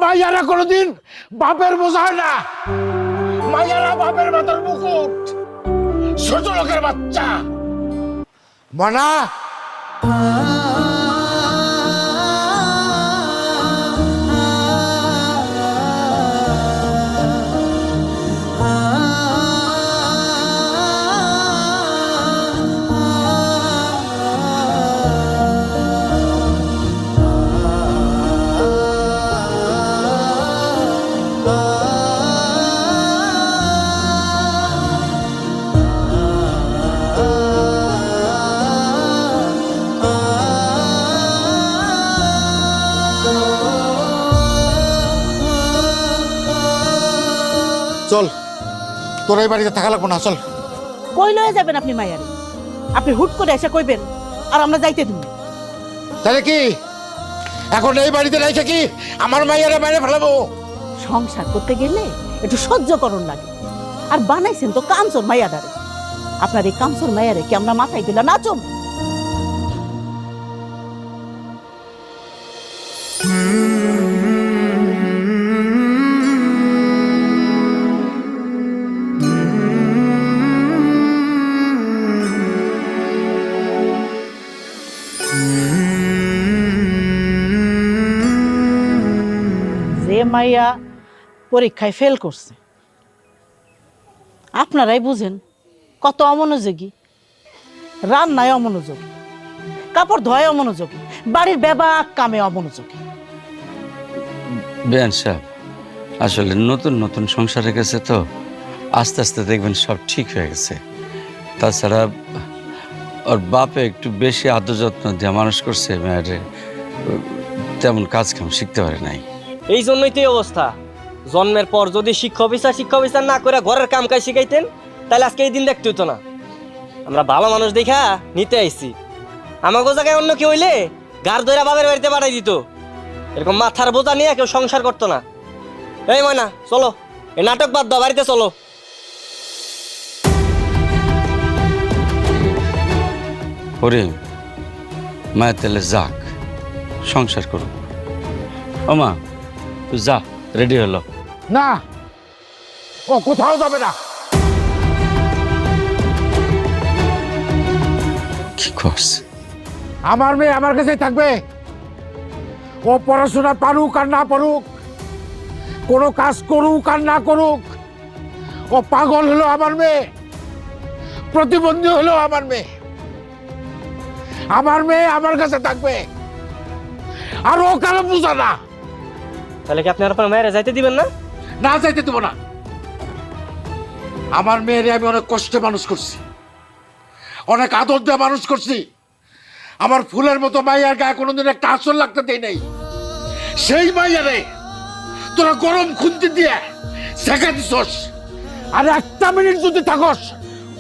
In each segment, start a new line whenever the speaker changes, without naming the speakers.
মাইয়ারা কোনোদিন বাপের বোঝা হয় না। মাইয়ারা বাপের মাথার মুকুট, ছোট লোকের বাচ্চা। মনা চল, তোর এই বাড়িতে থাকা লাগবো না, চল।
কই লয়ে যাবেন আপনি মাইয়ারে? আপনি হুট করে এসে কইবেন আর আমরা যাইতে দিব।
তাহলে কি এখন এই বাড়িতে রেখে কি আমার মাইয়ারে বাইরে ফেলাবো?
সংসার করতে গেলে একটু সহ্য করণ লাগে। আর বানাইছেন তো কাঞ্চন মাইয়াদারে। আপনার এই কাঞ্চন মাইয়ারে কি আমরা মাথায় দিলা নাচম? যে মাইয়া পরীক্ষায় ফেল করছে, আপনারাই বুঝেন কত অমনোযোগী। রান্নায় অমনোযোগী, কাপড় ধোয় অমনোযোগী, বাড়ির বেবাক কামে অমনোযোগী।
বেয়ান সাহেব, আসলে নতুন নতুন সংসারে গেছে তো, আস্তে আস্তে দেখবেন সব ঠিক হয়ে গেছে। তাছাড়া ওর বাপে একটু বেশি আদর যত্ন দিয়ে মানুষ করছে, মেয়েরে তেমন কাজ কাম শিখতে পারে নাই।
এই জন্যই তো এই অবস্থা। জন্মের পর যদি শিক্ষা বিচার না করে ঘরের কাম কাজ শিখাইতেন, তাহলে আজকে এই দিন দেখতে হতো না। আমরা ভালো মানুষ দেখা নিতে আইছি। আমাকে জায়গায় অন্য কেউ হইলে গার ধরে বাবার বাড়িতে পাঠাই দিত। এরকম মাথার বোঝা নিয়ে কেউ সংসার করতো না। এই ময়না, চলো, এই নাটক বাদ দাও, বাড়িতে চলো।
করিম, মায়ের তাহলে যাক, সংসার করুক। ও মা, তুই যা, রেডি হলো।
না, ও কোথাও যাবে না।
কি করছে?
আমার মেয়ে আমার কাছেই থাকবে। ও পড়াশোনা পারুক আর না পারুক, কোনো কাজ করুক আর না করুক, ও পাগল হলো আমার মেয়ে, প্রতিবন্ধী হলো আমার মেয়ে। আমার মেয়ে আমার কাছে থাকবে, আর ও কারো বুঝা না।
তাহলে কি আপনি আর আপনার মায়েরা যাইতে দিবেন না?
না, যাইতে দেবো না। আমার মেয়েরে আমি অনেক কষ্টে মানুষ করছি, অনেক আদর দিয়ে মানুষ করছি। আমার ফুলের মতো মাইয়ার গায়ে কোনোদিন একটা আসর লাগতে দেয় নাই। সেই মাইয়ারে তোরা গরম খুন্তি দিয়ে শেখা দিছস। আর একটা মিনিট যদি থাকস,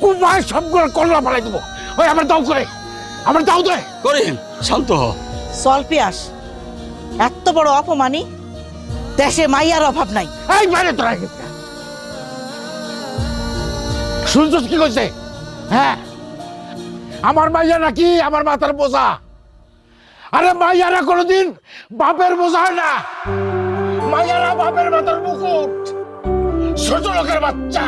কুমায় সবগুলো কল্লা ফেলাই দেবো। ওই আমার দাও করে, আমার দাও দে।
করিম, শান্ত হ।
চল পিয়াস, এত বড় অপমানি দেশে মাইয়ার অভাব নাই।
এই বাইরে তোরা শুনছস কি কইছে? হ্যাঁ, আমার মাইয়া নাকি আমার মাথার বোঝা। আরে মাইয়ারা কোনোদিন বাপের বোঝা হয় না। মাইয়ারা বাপের মাথার মুকুট, ছোট লোকের বাচ্চা।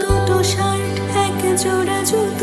দুটো শার্ট এক জোড়া জুতো